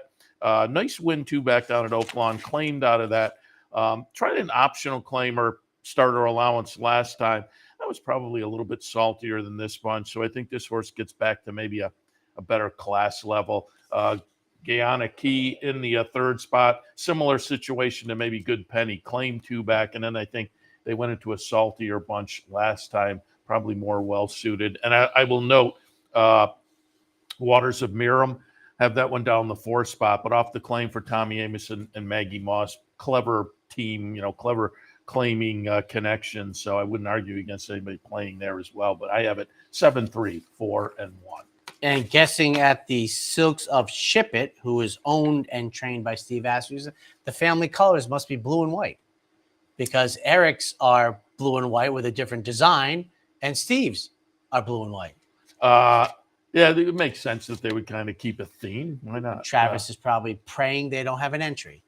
Nice win, too, back down at Oaklawn. Claimed out of that. Tried an optional claimer starter allowance last time. That was probably a little bit saltier than this bunch. So I think this horse gets back to maybe a better class level. Guyana Key in the third spot. Similar situation to maybe Good Penny. Claimed 2 back, and then I think they went into a saltier bunch last time, probably more well-suited. And I will note Waters of Merrow have that one down the 4th spot, but off the claim for Tommy Amos and Maggie Moss. Clever team, clever claiming connections. So I wouldn't argue against anybody playing there as well. But I have it 7-3, 4, and 1. And guessing at the Silks of Ship It, who is owned and trained by Steve Asmussen, the family colors must be blue and white, because Eric's are blue and white with a different design, and Steve's are blue and white. Yeah, it makes sense that they would kind of keep a theme. Why not? Travis is probably praying they don't have an entry.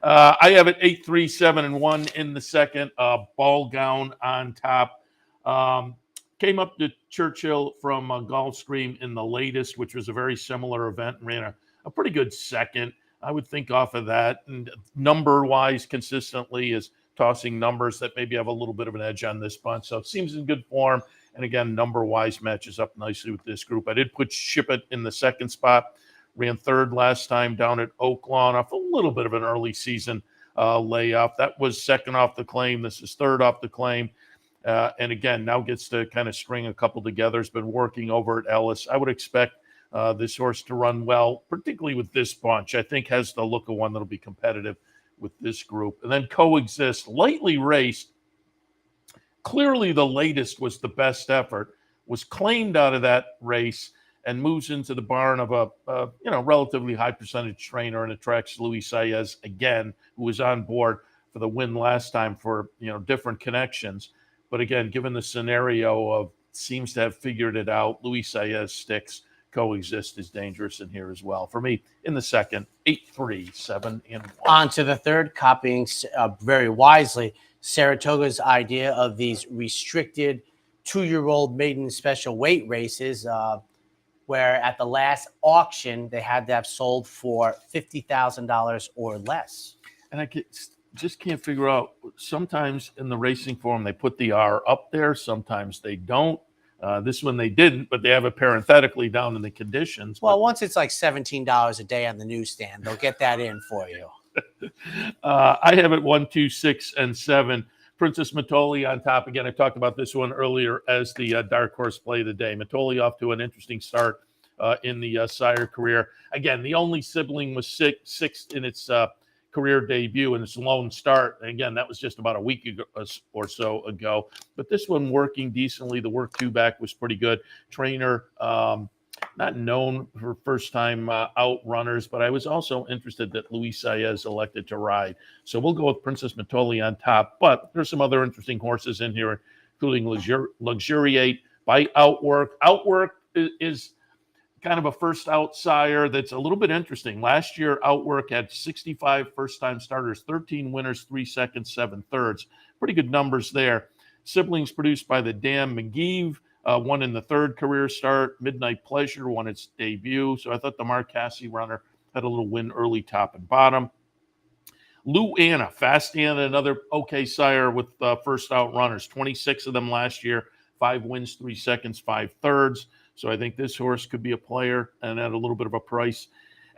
I have it 8, 3, 7, and 1 in the second. Ball Gown on top. Came up to Churchill from Gulfstream in the latest, which was a very similar event, and ran a pretty good second. I would think off of that. And number-wise, consistently is tossing numbers that maybe have a little bit of an edge on this bunch. So it seems in good form. And again, number-wise matches up nicely with this group. I did put Ship It in the second spot. Ran third last time down at Oaklawn off a little bit of an early season layoff. That was second off the claim. This is third off the claim. And again, now gets to kind of string a couple together. Has been working over at Ellis. I would expect this horse to run well, particularly with this bunch. I think has the look of one that'll be competitive with this group. And then Coexist, lightly raced. Clearly the latest was the best effort, was claimed out of that race and moves into the barn of a relatively high percentage trainer and attracts Luis Saez again, who was on board for the win last time for, different connections. But again, given the scenario of seems to have figured it out, Luis Saez sticks. Coexist is dangerous in here as well. For me, in the second, 8, 3, 7, and 1. On to the third, copying very wisely Saratoga's idea of these restricted 2-year-old maiden special weight races, where at the last auction they had to have sold for $50,000 or less. And I just can't figure out. Sometimes in the racing form they put the R up there. Sometimes they don't. This one they didn't, but they have it parenthetically down in the conditions. Well, once it's like $17 a day on the newsstand, they'll get that in for you. I have it 1, 2, 6, and 7. Princess Matoli on top. Again, I talked about this one earlier as the dark horse play of the day. Matoli off to an interesting start in the sire career. Again, the only sibling was sixth in its career debut and its lone start. And again, that was just about a week ago or so ago. But this one working decently. The work 2 back was pretty good. Trainer, not known for first-time outrunners, but I was also interested that Luis Saez elected to ride. So we'll go with Princess Matoli on top. But there's some other interesting horses in here, including Luxuriate by Outwork. Outwork is kind of a first-out sire that's a little bit interesting. Last year, Outwork had 65 first-time starters, 13 winners, 3 seconds, 7 thirds. Pretty good numbers there. Siblings produced by the Dan McGeeve. Won in the third career start. Midnight Pleasure won its debut. So I thought the Mark Casse runner had a little win early, top and bottom. Lou Anna, Fast Anna, another okay sire with first out runners. 26 of them last year. 5 wins, 3 seconds, 5 thirds. So I think this horse could be a player and at a little bit of a price.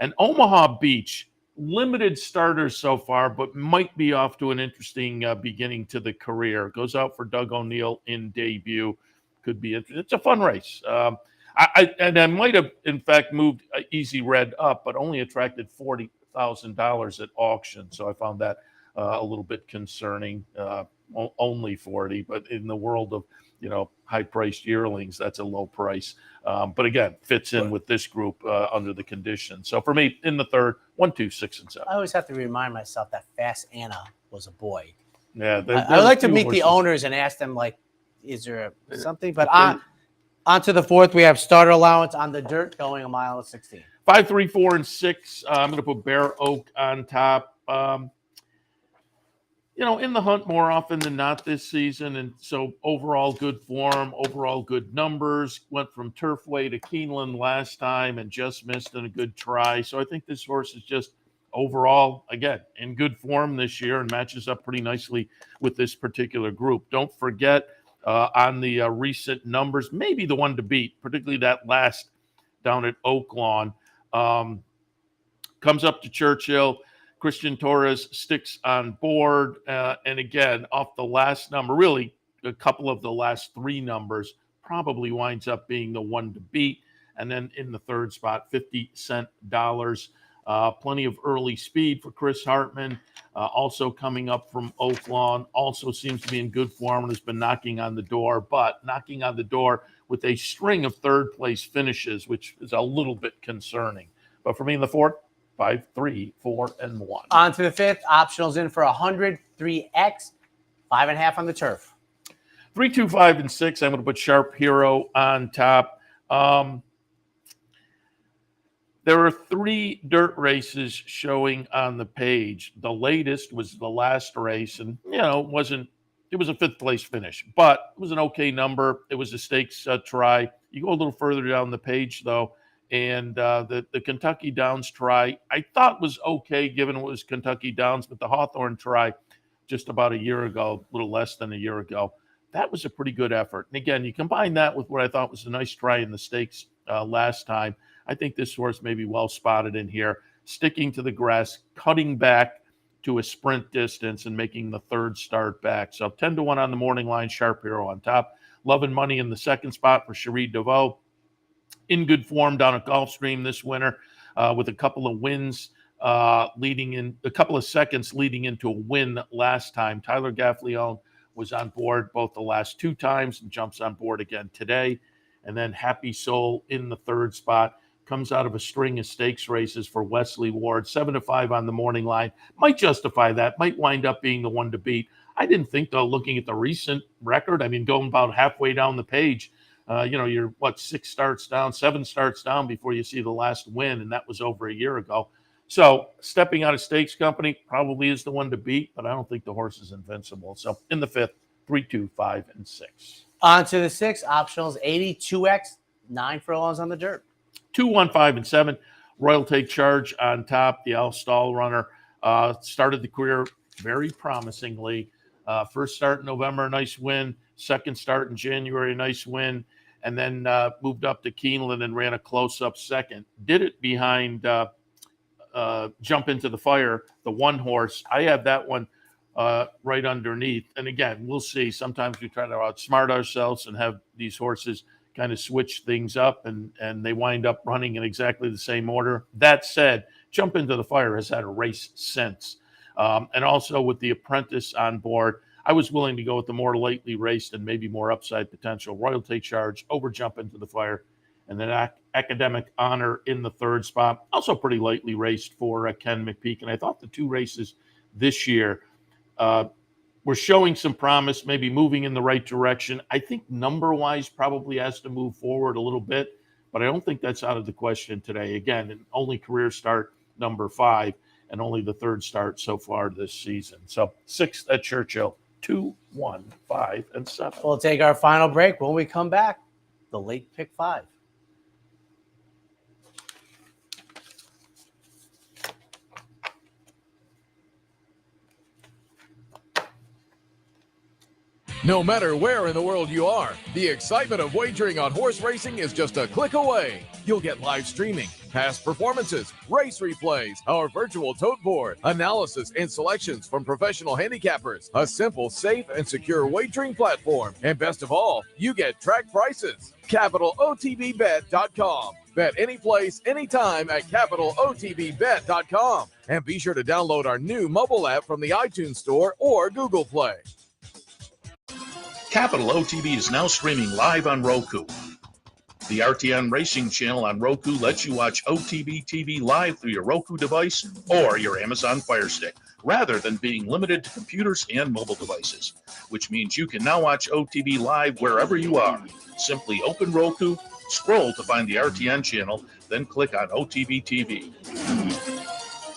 And Omaha Beach, limited starters so far, but might be off to an interesting beginning to the career. Goes out for Doug O'Neill in debut. Could be interesting. It's a fun race. I might have, in fact, moved Easy Red up, but only attracted $40,000 at auction. So I found that a little bit concerning. Only 40, but in the world of high-priced yearlings, that's a low price. But again, fits in with this group under the conditions. So for me, in the third, 1, 2, 6, and 7. I always have to remind myself that Fast Anna was a boy. Yeah, I would like to meet the owners and ask them, like, is there something? But on to the fourth, we have starter allowance on the dirt going 1.16 miles. 5, 3, 4, and 6. I'm going to put Bear Oak on top. In the hunt more often than not this season. And so overall good form, overall good numbers. Went from Turfway to Keeneland last time and just missed in a good try. So I think this horse is just overall, again, in good form this year and matches up pretty nicely with this particular group. Don't forget on the recent numbers, maybe the one to beat, particularly that last down at Oaklawn. Comes up to Churchill. Christian Torres sticks on board. And again, off the last number, really a couple of the last 3 numbers, probably winds up being the one to beat. And then in the third spot, 50-cent dollars. Plenty of early speed for Chris Hartman. Also coming up from Oaklawn. Also seems to be in good form and has been knocking on the door. But knocking on the door with a string of third-place finishes, which is a little bit concerning. But for me in the fourth, 5, 3, 4, and 1. On to the fifth. Optionals in for 100, 3X, 5.5 on the turf. 3, 2, 5, and 6. I'm going to put Sharp Hero on top. There are 3 dirt races showing on the page. The latest was the last race, and it was a 5th place finish, but it was an okay number. It was a stakes try. You go a little further down the page though, and the Kentucky Downs try I thought was okay given it was Kentucky Downs, but the Hawthorne try just about a year ago, a little less than a year ago, that was a pretty good effort. And again, you combine that with what I thought was a nice try in the stakes last time. I think this horse may be well spotted in here, sticking to the grass, cutting back to a sprint distance and making the third start back. So 10-1 on the morning line, Sharp Hero on top. Love and Money in the second spot for Cherie DeVoe. In good form down at Gulfstream this winter with a couple of wins a couple of seconds leading into a win last time. Tyler Gaffleone was on board both the last 2 times and jumps on board again today. And then Happy Soul in the third spot. Comes out of a string of stakes races for Wesley Ward. 7-5 on the morning line. Might justify that. Might wind up being the one to beat. I didn't think, though, looking at the recent record, going about halfway down the page, you're, 6 starts down, 7 starts down before you see the last win, and that was over a year ago. So stepping out of stakes company probably is the one to beat, but I don't think the horse is invincible. So in the 5th, 3, 2, 5, and 6. On to the 6. Optionals 82X, 9 furlongs on the dirt. 2, 1, 5, and 7. Royal Take Charge on top. The Al Stall runner started the career very promisingly. First start in November, nice win. Second start in January, nice win. And then moved up to Keeneland and ran a close-up second. Did it behind Jump Into the Fire, the one horse. I have that one right underneath. And again, we'll see. Sometimes we try to outsmart ourselves and have these horses kind of switch things up and they wind up running in exactly the same order. That said, Jump Into the Fire has had a race since. And also with the Apprentice on board, I was willing to go with the more lightly raced and maybe more upside potential Royal Take Charge over Jump Into the Fire. And then Academic Honor in the third spot. Also pretty lightly raced for Ken McPeak. And I thought the 2 races this year were showing some promise, maybe moving in the right direction. I think number-wise probably has to move forward a little bit, but I don't think that's out of the question today. Again, only career start number 5 and only the 3rd start so far this season. So 6th at Churchill, 2, 1, 5, and 7. We'll take our final break. When we come back, the late pick 5. No matter where in the world you are, the excitement of wagering on horse racing is just a click away. You'll get live streaming, past performances, race replays, our virtual tote board, analysis and selections from professional handicappers, a simple, safe, and secure wagering platform, and best of all, you get track prices. CapitalOTBBet.com. Bet any place, anytime at CapitalOTBBet.com. And be sure to download our new mobile app from the iTunes Store or Google Play. Capital OTB is now streaming live on Roku. The RTN Racing channel on Roku lets you watch OTB TV live through your Roku device or your Amazon Fire Stick, rather than being limited to computers and mobile devices, which means you can now watch OTB live wherever you are. Simply open Roku, scroll to find the RTN channel, then click on OTB TV.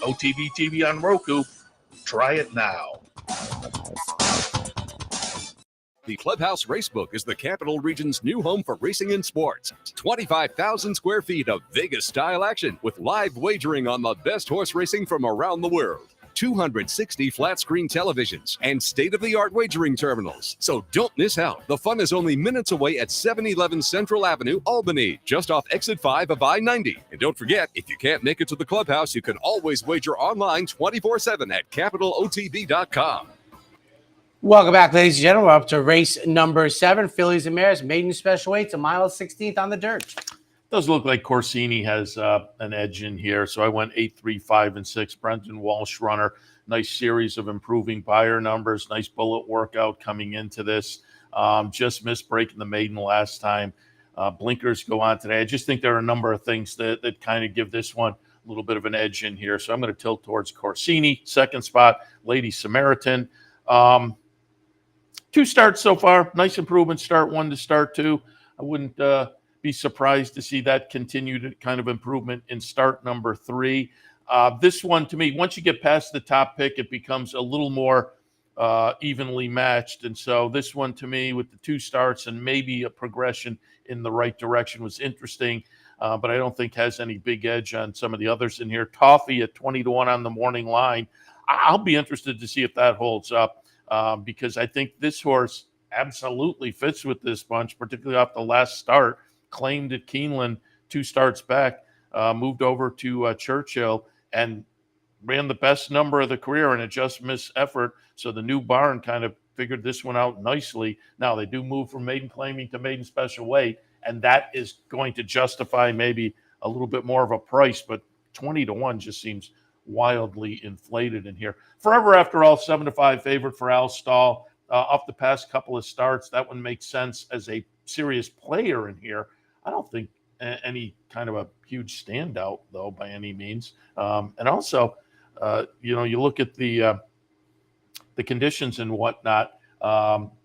OTB TV on Roku. Try it now. The Clubhouse Racebook is the Capital Region's new home for racing and sports. 25,000 square feet of Vegas-style action with live wagering on the best horse racing from around the world. 260 flat-screen televisions and state-of-the-art wagering terminals. So don't miss out. The fun is only minutes away at 711 Central Avenue, Albany, just off exit 5 of I-90. And don't forget, if you can't make it to the Clubhouse, you can always wager online 24/7 at capitalotb.com. Welcome back, ladies and gentlemen. We're up to race number 7, Fillies and Mares, maiden special weights, a mile 16th on the dirt. Does look like Corsini has an edge in here. So I went 8, 3, 5, and 6. Brendan Walsh runner. Nice series of improving buyer numbers. Nice bullet workout coming into this. Just missed breaking the maiden last time. Blinkers go on today. I just think there are a number of things that kind of give this one a little bit of an edge in here. So I'm going to tilt towards Corsini. Second spot, Lady Samaritan. 2 starts so far. Nice improvement. Start 1 to start 2. I wouldn't be surprised to see that continued kind of improvement in start number 3. This one, to me, once you get past the top pick, it becomes a little more evenly matched. And so this one, to me, with the 2 starts and maybe a progression in the right direction was interesting, but I don't think has any big edge on some of the others in here. Toffee at 20-1 on the morning line. I'll be interested to see if that holds up. Because I think this horse absolutely fits with this bunch, particularly off the last start. Claimed at Keeneland 2 starts back, moved over to Churchill and ran the best number of the career in a just miss effort. So the new barn kind of figured this one out nicely. Now they do move from maiden claiming to maiden special weight, and that is going to justify maybe a little bit more of a price, but 20-1 just seems wildly inflated in here. Forever After All, 7-5 favorite for Al Stahl. Off the past couple of starts, that one makes sense as a serious player in here. I don't think any kind of a huge standout, though, by any means. And also, you look at the conditions and whatnot.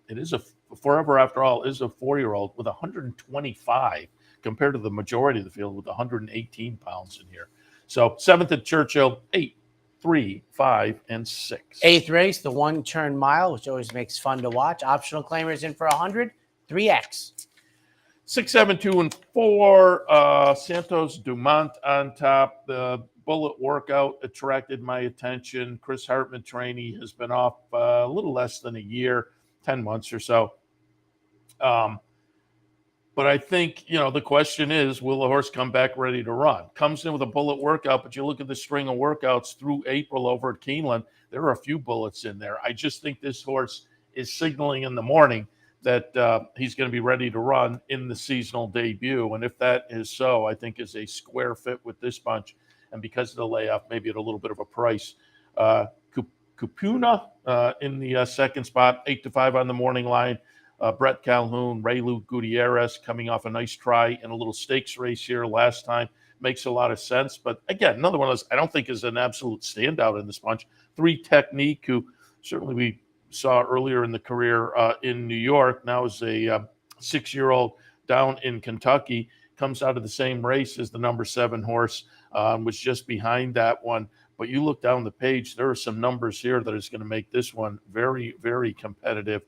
It is Forever After All is a 4-year-old with 125 compared to the majority of the field with 118 pounds in here. So 7th at Churchill, 8, 3, 5, and 6. 8th race, the 1-turn mile, which always makes fun to watch. Optional claimers in for 100, 3X. 6, 7, 2, and 4. Santos Dumont on top. The bullet workout attracted my attention. Chris Hartman trainee has been off a little less than a year, 10 months or so. But I think, the question is, will the horse come back ready to run? Comes in with a bullet workout, but you look at the string of workouts through April over at Keeneland, there are a few bullets in there. I just think this horse is signaling in the morning that he's going to be ready to run in the seasonal debut. And if that is so, I think is a square fit with this bunch. And because of the layoff, maybe at a little bit of a price. Kupuna in the second spot, 8-5 on the morning line. Brett Calhoun, Raylu Gutierrez coming off a nice try in a little stakes race here last time. Makes a lot of sense. But again, another one of those I don't think is an absolute standout in this bunch. 3 Technique, who certainly we saw earlier in the career in New York, now is a 6-year-old down in Kentucky, comes out of the same race as the number 7 horse, was just behind that one. But you look down the page, there are some numbers here that is going to make this one very, very competitive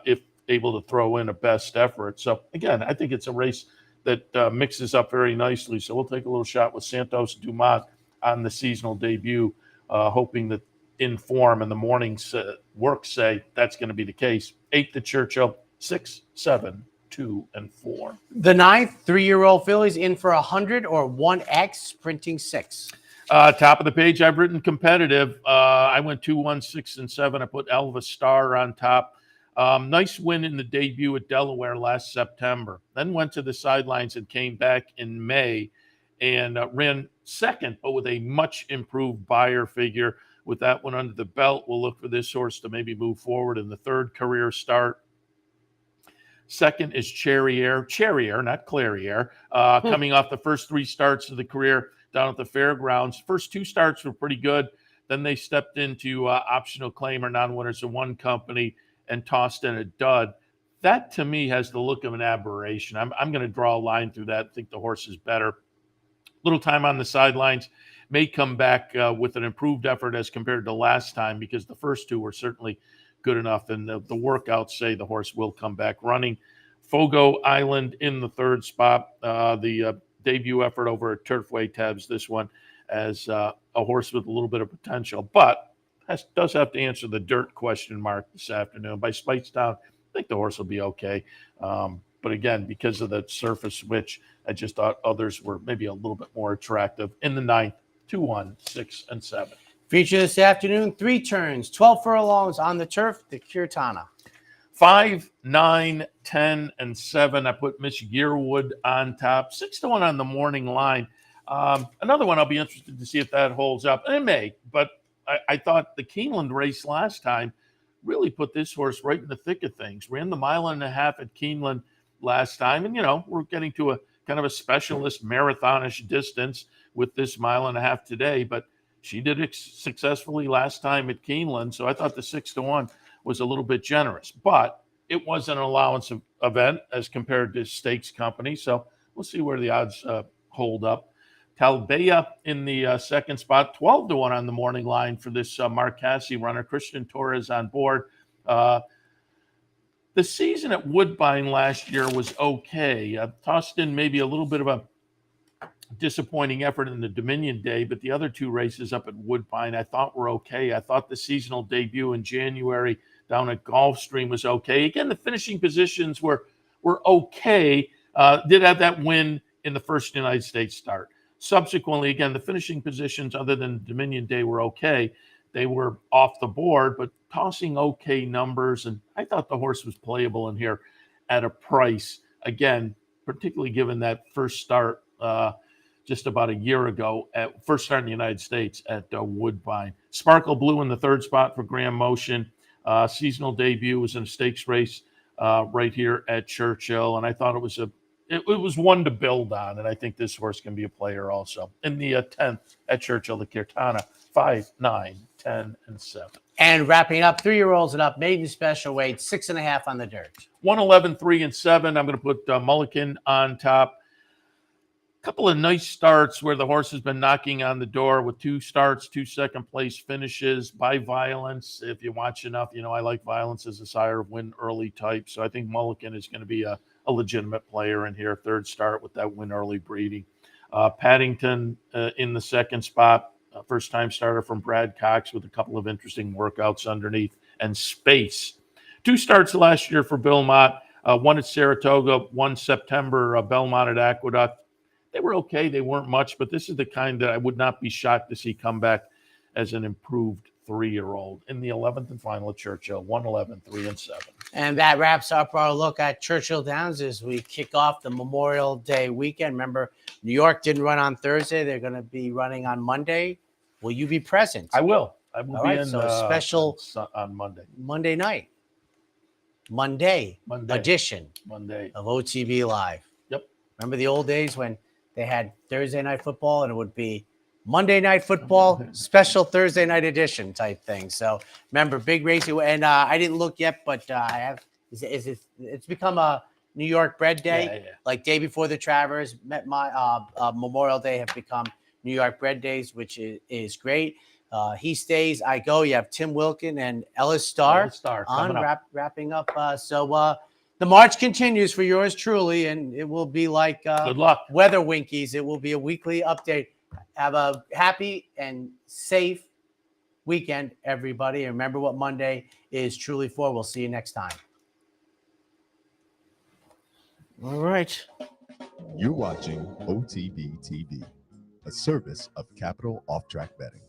if able to throw in a best effort. So again, I think it's a race that mixes up very nicely. So we'll take a little shot with Santos Dumont on the seasonal debut, hoping that in form and the morning's work say that's going to be the case. 8th at Churchill, 6, 7, 2, and 4. The 9th, 3-year-old fillies in for 100 or 1X, sprinting 6. Top of the page, I've written competitive. I went 2, 1, 6, and 7. I put Elva Star on top. Nice win in the debut at Delaware last September. Then went to the sidelines and came back in May and ran second, but with a much improved buyer figure. With that one under the belt, we'll look for this horse to maybe move forward in the 3rd career start. Second is Cherriere, not Clariere, coming off the first 3 starts of the career down at the fairgrounds. First 2 starts were pretty good. Then they stepped into optional claim or non-winners of one company and tossed in a dud. That, to me, has the look of an aberration. I'm going to draw a line through that. I think the horse is better. little time on the sidelines, may come back with an improved effort as compared to last time, because the first two were certainly good enough. And the workouts say the horse will come back running. Fogo Island in the third spot. The debut effort over at Turfway tabs this one as a horse with a little bit of potential, but does have to answer the dirt question mark this afternoon. By Speightstown, I think the horse will be okay. But again, because of the surface switch, I just thought others were maybe a little bit more attractive. In the 9th, 2, 1, 6, and 7. Feature this afternoon, 3 turns, 12 furlongs on the turf, the Kirtana. 5, 9, 10, and 7. I put Miss Yearwood on top. 6 to 1 on the morning line. Another one I'll be interested to see if that holds up. And it may, but I thought the Keeneland race last time really put this horse right in the thick of things. Ran the 1.5 miles at Keeneland last time. And, we're getting to a kind of a specialist marathonish distance with this 1.5 miles today. But she did it successfully last time at Keeneland. So I thought the 6 to 1 was a little bit generous. But it was an allowance event as compared to stakes company. So we'll see where the odds hold up. Talbeya in the second spot, 12 to 1 on the morning line for this Marcassi runner. Christian Torres on board. The season at Woodbine last year was okay. Tossed in maybe a little bit of a disappointing effort in the Dominion Day, but the other 2 races up at Woodbine I thought were okay. I thought the seasonal debut in January down at Gulfstream was okay. Again, the finishing positions were okay. Did have that win in the first United States start. Subsequently, again, the finishing positions other than Dominion Day were okay. They were off the board, but tossing okay numbers. And I thought the horse was playable in here at a price. Again, particularly given that first start just about a year ago, first start in the United States at Woodbine. Sparkle Blue in the third spot for Graham Motion. Seasonal debut was in a stakes race right here at Churchill. And I thought it was one to build on, and I think this horse can be a player also. In the 10th at Churchill, the Kirtana, 5, 9, 10, and 7. And wrapping up, 3-year-olds and up, maiden special weight, 6.5 on the dirt. 111, 3, and 7. I'm going to put Mulligan on top. A couple of nice starts where the horse has been knocking on the door with 2 starts, 2 second-place finishes by Violence. If you watch enough, I like Violence as a sire of win early type, so I think Mulligan is going to be a legitimate player in here. Third start with that win early breeding. Paddington in the second spot. First-time starter from Brad Cox with a couple of interesting workouts underneath. And Space. 2 starts last year for Belmont. One at Saratoga, 1 September, Belmont at Aqueduct. They were okay. They weren't much, but this is the kind that I would not be shocked to see come back as an improved 3-year-old. In the 11th and final at Churchill, 111, 3, and 7. And that wraps up our look at Churchill Downs as we kick off the Memorial Day weekend. Remember, New York didn't run on Thursday. They're going to be running on Monday. Will you be present? I will. I will be in special on Monday. Monday night. Monday edition of OTB Live. Yep. Remember the old days when they had Thursday night football and it would be Monday night football, special Thursday night edition type thing. So remember, big racing. And I didn't look yet, but I have. It's become a New York bread day. Like day before the Travers, Memorial Day have become New York bread days, which is great. He stays, I go. You have Tim Wilkin and Ellis Starr on wrapping up. So the march continues for yours truly, and it will be like good luck weather winkies. It will be a weekly update. Have a happy and safe weekend, everybody. And remember what Monday is truly for. We'll see you next time. All right. You're watching OTB TV, a service of Capital Off Track Betting.